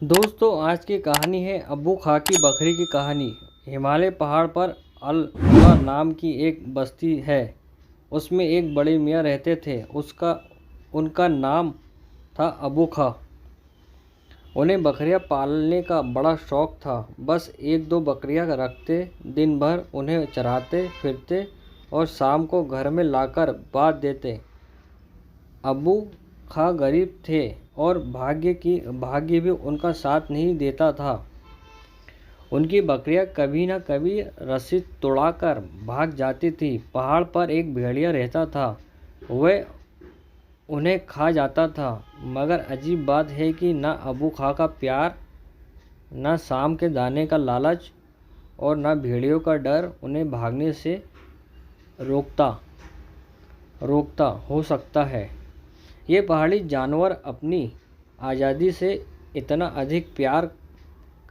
दोस्तों, आज की कहानी है अब्बू खां की बकरी की कहानी। हिमालय पहाड़ पर अल-हुदा नाम की एक बस्ती है। उसमें एक बड़े मियाँ रहते थे। उनका नाम था अब्बू खां। उन्हें बकरियां पालने का बड़ा शौक था। बस एक दो बकरियां रखते, दिन भर उन्हें चराते फिरते और शाम को घर में लाकर बांध देते। अब्बू खां गरीब थे और भाग्य भी उनका साथ नहीं देता था। उनकी बकरियां कभी न कभी रस्सी तोड़कर भाग जाती थी। पहाड़ पर एक भेड़िया रहता था। वह उन्हें खा जाता था। मगर अजीब बात है कि न अब्बू खां का प्यार, न शाम के दाने का लालच और न भेड़ियों का डर उन्हें भागने से रोकता रोकता हो सकता है। ये पहाड़ी जानवर अपनी आज़ादी से इतना अधिक प्यार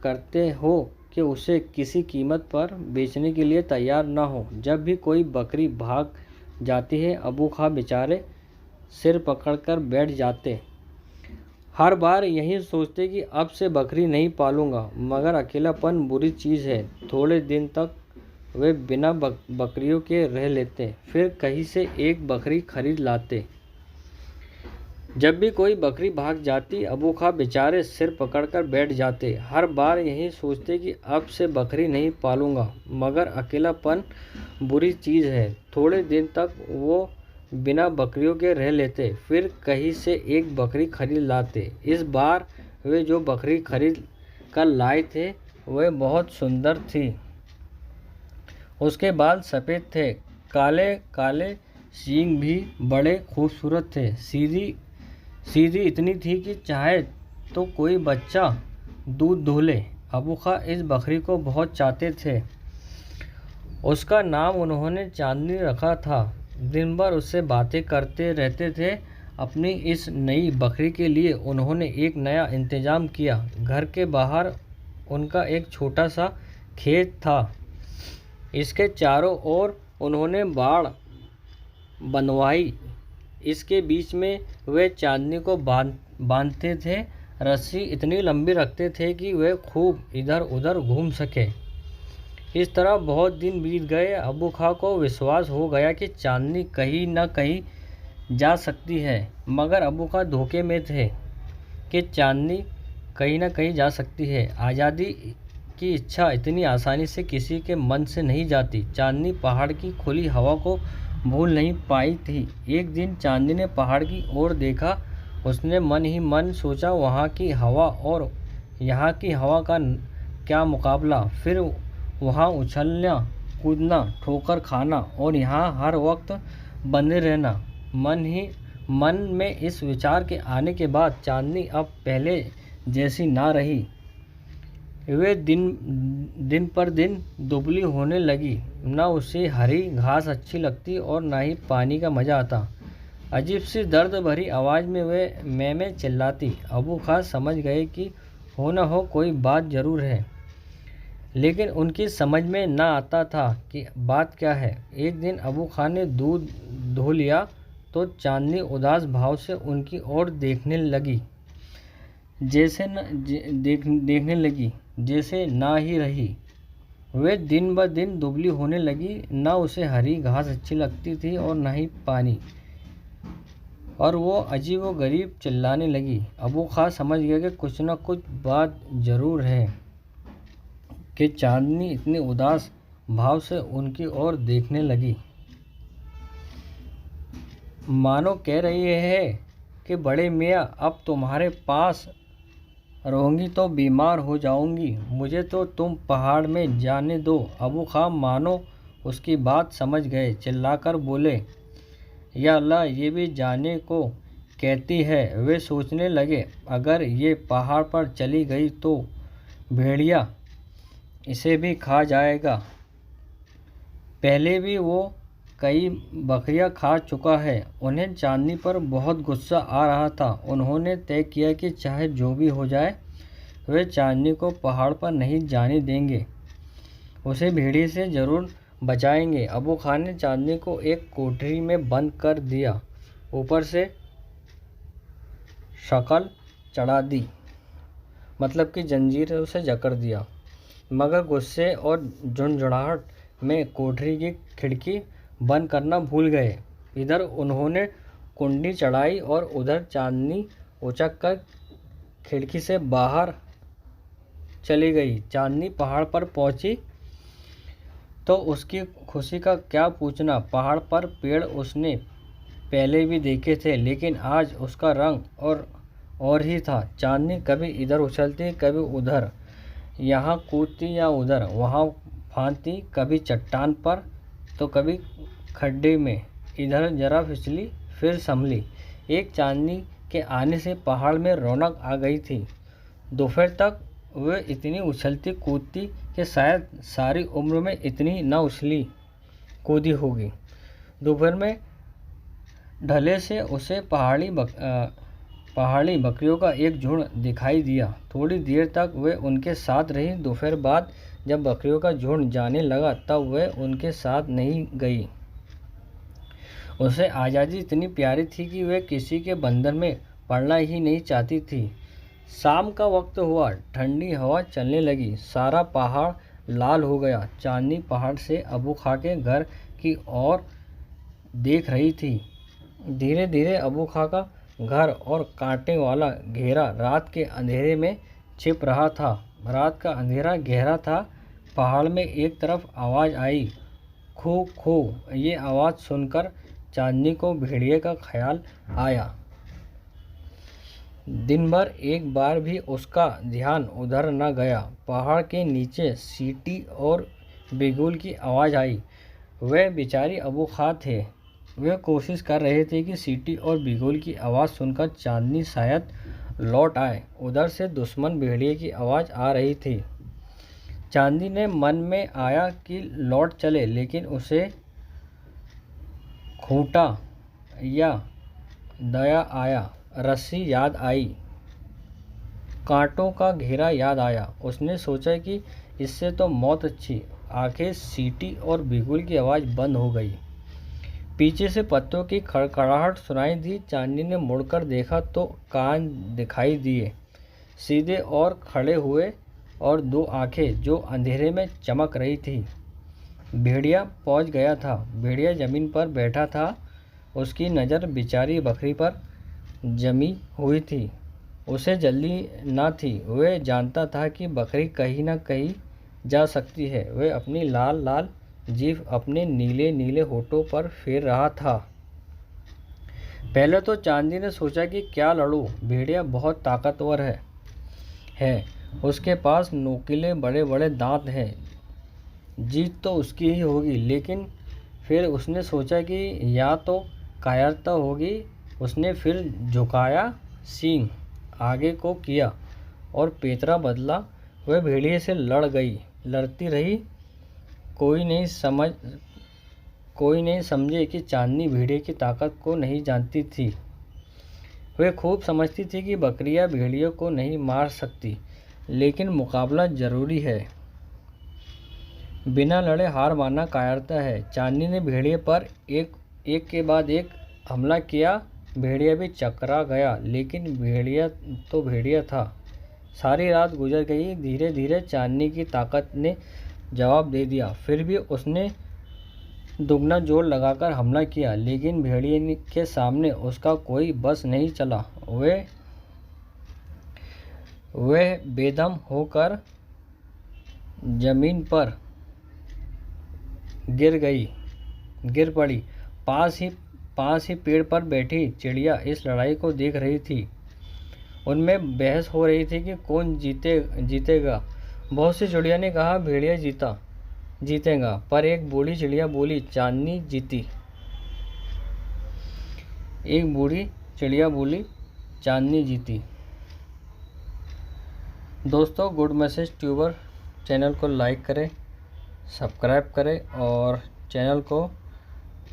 करते हो कि उसे किसी कीमत पर बेचने के लिए तैयार न हो। जब भी कोई बकरी भाग जाती है, अब्बू खां बेचारे सिर पकड़कर बैठ जाते। हर बार यही सोचते कि अब से बकरी नहीं पालूंगा। मगर अकेलापन बुरी चीज़ है। थोड़े दिन तक वे बिना बकरियों के रह लेते, फिर कहीं से एक बकरी खरीद लाते। जब भी कोई बकरी भाग जाती, अब्बू खां बेचारे सिर पकड़कर बैठ जाते। हर बार यही सोचते कि अब से बकरी नहीं पालूंगा। मगर अकेलापन बुरी चीज़ है। थोड़े दिन तक वो बिना बकरियों के रह लेते, फिर कहीं से एक बकरी खरीद लाते। इस बार वे जो बकरी खरीद कर लाए थे वह बहुत सुंदर थी। उसके बाल सफ़ेद थे, काले काले सींग भी बड़े खूबसूरत थे। सीधी इतनी थी कि चाहे तो कोई बच्चा दूध धो ले। अब्बू खां इस बकरी को बहुत चाहते थे। उसका नाम उन्होंने चांदनी रखा था। दिन भर उससे बातें करते रहते थे। अपनी इस नई बकरी के लिए उन्होंने एक नया इंतज़ाम किया। घर के बाहर उनका एक छोटा सा खेत था। इसके चारों ओर उन्होंने बाड़ बनवाई। इसके बीच में वे चांदनी को बांधते थे। रस्सी इतनी लंबी रखते थे कि वे खूब इधर उधर घूम सके। इस तरह बहुत दिन बीत गए। अब्बू खां को विश्वास हो गया कि चांदनी कहीं न कहीं जा सकती है। मगर अब्बू खां धोखे में थे कि चांदनी कहीं न कहीं जा सकती है। आज़ादी की इच्छा इतनी आसानी से किसी के मन से नहीं जाती। चांदनी पहाड़ की खुली हवा को भूल नहीं पाई थी। एक दिन चांदनी ने पहाड़ की ओर देखा। उसने मन ही मन सोचा, वहाँ की हवा और यहाँ की हवा का क्या मुकाबला। फिर वहाँ उछलना कूदना, ठोकर खाना और यहाँ हर वक्त बंधे रहना। मन में इस विचार के आने के बाद चांदनी अब पहले जैसी ना रही। वे दिन पर दिन दुबली होने लगी। न उसे हरी घास अच्छी लगती और न ही पानी का मज़ा आता। अजीब सी दर्द भरी आवाज़ में वे मैं चिल्लाती। अब्बू खां समझ गए कि हो न हो कोई बात ज़रूर है, लेकिन उनकी समझ में न आता था कि बात क्या है। एक दिन अब्बू खां ने दूध धो लिया तो चांदनी उदास भाव से उनकी ओर देखने लगी, जैसे ना ही रही। वे दिन ब दिन दुबली होने लगी। न उसे हरी घास अच्छी लगती थी और न ही पानी, और वो अजीब व गरीब चिल्लाने लगी। अब्बू खां समझ गए कि कुछ न कुछ बात ज़रूर है कि चांदनी इतनी उदास भाव से उनकी ओर देखने लगी। मानो कह रही है कि बड़े मियाँ, अब तुम्हारे पास रहूंगी तो बीमार हो जाऊंगी। मुझे तो तुम पहाड़ में जाने दो। अब्बू खां मानो उसकी बात समझ गए। चिल्लाकर बोले, या अल्लाह, ये भी जाने को कहती है। वे सोचने लगे, अगर ये पहाड़ पर चली गई तो भेड़िया इसे भी खा जाएगा। पहले भी वो कई बकरियां खा चुका है। उन्हें चांदनी पर बहुत गुस्सा आ रहा था। उन्होंने तय किया कि चाहे जो भी हो जाए, वे चांदनी को पहाड़ पर नहीं जाने देंगे। उसे भेड़िए से ज़रूर बचाएंगे। अब्बू खां ने चांदनी को एक कोठरी में बंद कर दिया, ऊपर से शक्ल चढ़ा दी। मतलब कि जंजीरों से जकड़ दिया। मगर गुस्से और झुंझुनाहट में कोठरी की खिड़की बंद करना भूल गए। इधर उन्होंने कुंडी चढ़ाई और उधर चांदनी उचक कर खिड़की से बाहर चली गई। चांदनी पहाड़ पर पहुंची तो उसकी खुशी का क्या पूछना। पहाड़ पर पेड़ उसने पहले भी देखे थे, लेकिन आज उसका रंग और ही था। चांदनी कभी इधर उछलती, कभी उधर, यहाँ कूदती या उधर वहाँ फांदती, कभी चट्टान पर तो कभी खड्डे में। इधर जरा फिसली फिर संभली। एक चांदनी के आने से पहाड़ में रौनक आ गई थी। दोपहर तक वह इतनी उछलती कूदती कि शायद सारी उम्र में इतनी न उछली कूदी होगी। दोपहर में ढले से उसे पहाड़ी बकरियों का एक झुंड दिखाई दिया। थोड़ी देर तक वह उनके साथ रही। दोपहर बाद जब बकरियों का झुंड जाने लगा तब वह उनके साथ नहीं गई। उसे आज़ादी इतनी प्यारी थी कि वह किसी के बंधन में पड़ना ही नहीं चाहती थी। शाम का वक्त हुआ, ठंडी हवा चलने लगी, सारा पहाड़ लाल हो गया। चांदनी पहाड़ से अबू खां के घर की ओर देख रही थी। धीरे धीरे अबू खां का घर और कांटे वाला घेरा रात के अंधेरे में छिप रहा था। रात का अंधेरा गहरा था। पहाड़ में एक तरफ आवाज़ आई, खो खो। ये आवाज़ सुनकर चांदनी को भेड़िए का ख्याल आया। दिन भर एक बार भी उसका ध्यान उधर न गया। पहाड़ के नीचे सीटी और बिगुल की आवाज़ आई। वे बेचारी अबू खां थे। वे कोशिश कर रहे थे कि सीटी और बिगुल की आवाज़ सुनकर चांदनी शायद लौट आए। उधर से दुश्मन भेड़िए की आवाज़ आ रही थी। चांदनी ने मन में आया कि लौट चले, लेकिन उसे खूंटा या दया आया, रस्सी याद आई, कांटों का घेरा याद आया। उसने सोचा कि इससे तो मौत अच्छी। आखिर सीटी और बिगुल की आवाज़ बंद हो गई। पीछे से पत्तों की खड़खड़ाहट सुनाई दी। चांदनी ने मुड़कर देखा तो कान दिखाई दिए, सीधे और खड़े हुए, और दो आंखें जो अंधेरे में चमक रही थी। भेड़िया पहुंच गया था। भेड़िया ज़मीन पर बैठा था। उसकी नज़र बेचारी बकरी पर जमी हुई थी। उसे जल्दी न थी। वह जानता था कि बकरी कहीं न कहीं जा सकती है। वह अपनी लाल लाल जीभ अपने नीले नीले होठों पर फेर रहा था। पहले तो चांदनी ने सोचा कि क्या लड़ूं, भेड़िया बहुत ताकतवर है। उसके पास नोकीले बड़े बड़े दांत हैं, जीत तो उसकी ही होगी। लेकिन फिर उसने सोचा कि या तो कायरता होगी। उसने फिर झुकाया सींग आगे को किया और पेतरा बदला। वह भेड़िए से लड़ गई, लड़ती रही। कोई नहीं समझे कि चांदनी भेड़िए की ताकत को नहीं जानती थी। वह खूब समझती थी कि बकरियां भेड़ियों को नहीं मार सकती, लेकिन मुकाबला जरूरी है। बिना लड़े हार मानना कायरता है। चांदनी ने भेड़िए पर एक के बाद एक हमला किया। भेड़िया भी चकरा गया, लेकिन भेड़िया तो भेड़िया था। सारी रात गुजर गई। धीरे धीरे चांदनी की ताकत ने जवाब दे दिया। फिर भी उसने दुगना जोर लगाकर हमला किया, लेकिन भेड़िए के सामने उसका कोई बस नहीं चला। वह बेदम होकर जमीन पर गिर पड़ी। पास ही पेड़ पर बैठी चिड़िया इस लड़ाई को देख रही थी। उनमें बहस हो रही थी कि कौन जीतेगा। बहुत सी चिड़िया ने कहा भेड़िया जीतेगा, पर एक बूढ़ी चिड़िया बोली चांदनी जीती। दोस्तों, गुड मैसेज ट्यूबर चैनल को लाइक करें, सब्सक्राइब करें और चैनल को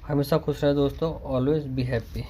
हमेशा खुश रहे दोस्तों। Always be happy.